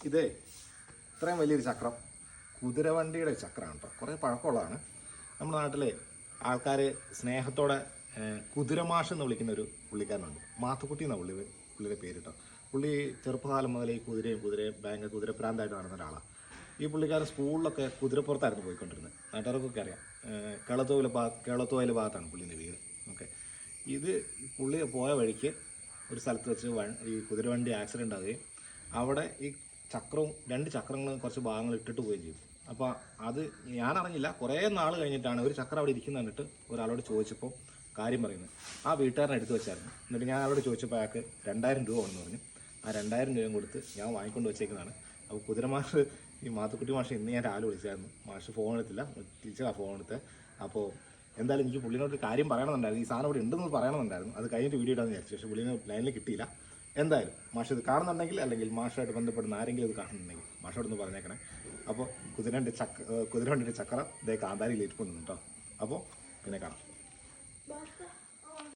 ഇതേ ഇത്രയും വലിയൊരു ചക്രം കുതിരവണ്ടിയുടെ ചക്രമാണ് കേട്ടോ. കുറേ പഴക്കമുള്ളതാണ്. നമ്മുടെ നാട്ടിലെ ആൾക്കാർ സ്നേഹത്തോടെ കുതിരമാഷ് എന്ന് വിളിക്കുന്ന ഒരു പുള്ളിക്കാരനുണ്ട്. മാത്തുക്കുട്ടി എന്നാണ് പുള്ളിയുടെ പേര് കേട്ടോ. പുള്ളി ചെറുപ്പകാലം മുതൽ ഈ കുതിരയും ബാങ്ക് കുതിരപ്രാന്തായിട്ട് നടന്ന ഒരാളാണ്. ഈ പുള്ളിക്കാരൻ സ്കൂളിലൊക്കെ കുതിരപ്പുറത്തായിരുന്നു പോയിക്കൊണ്ടിരുന്നത്. നാട്ടുകാർക്കൊക്കെ അറിയാം. കേളത്തോയിൽ ഭാഗത്താണ് പുള്ളിൻ്റെ വീട്. ഓക്കെ, ഇത് പുള്ളി പോയ വഴിക്ക് ഒരു സ്ഥലത്ത് വെച്ച് ഈ കുതിരവണ്ടി ആക്സിഡൻ്റ് ആവുകയും അവിടെ ഈ ചക്രവും 2 ചക്രങ്ങളും കുറച്ച് ഭാഗങ്ങൾ ഇട്ടിട്ട് പോവുകയും ചെയ്തു. അപ്പോൾ അത് ഞാനറിഞ്ഞില്ല. കുറേ നാൾ കഴിഞ്ഞിട്ടാണ് ഒരു ചക്രം അവിടെ ഇരിക്കുന്ന കണ്ടിട്ട് ഒരാളോട് ചോദിച്ചപ്പോൾ കാര്യം പറയുന്നത്. ആ വീട്ടുകാരനെ എടുത്ത് വെച്ചായിരുന്നു. എന്നിട്ട് ഞാൻ അവരോട് ചോദിച്ചപ്പോൾ അയാൾക്ക് 2000 രൂപ വേണമെന്ന് പറഞ്ഞു. ആ 2000 രൂപയും കൊടുത്ത് ഞാൻ വാങ്ങിക്കൊണ്ട് വെച്ചേക്കുന്നതാണ്. അപ്പോൾ കുതിരമാഷ് ഈ മാത്തുക്കുട്ടി മാഷ് ഇന്ന് ഞാൻ രാവിലെ വിളിച്ചായിരുന്നു. മാഷ് ഫോൺ എടുത്തില്ല, ടീച്ചറാണ് ഫോൺ എടുത്ത്. അപ്പോൾ എന്തായാലും എനിക്ക് പുള്ളിനോട് കാര്യം പറയണമെന്നുണ്ടായിരുന്നു. ഈ സാധനം ഇവിടെ ഉണ്ടെന്ന് പറയണമെന്നുണ്ടായിരുന്നു. അത് കഴിഞ്ഞിട്ട് വീഡിയോ ഇടാന്ന് വിചാരിച്ചു. പക്ഷേ പുള്ളിനെ ലൈനിൽ കിട്ടിയില്ല. എന്തായാലും മാഷ് ഇത് കാണുന്നുണ്ടെങ്കിൽ അല്ലെങ്കിൽ മാഷായിട്ട് ബന്ധപ്പെടുന്ന ആരെങ്കിലും ഇത് കാണുന്നുണ്ടെങ്കിൽ മാഷോടൊന്ന് പറഞ്ഞേക്കണേ. അപ്പോൾ കുതിരവണ്ടിയുടെ ചക്രം ഇതേ കാന്താരിയിൽ ഇരിപ്പുണ്ട് കേട്ടോ. അപ്പോൾ പിന്നെ കാണാം.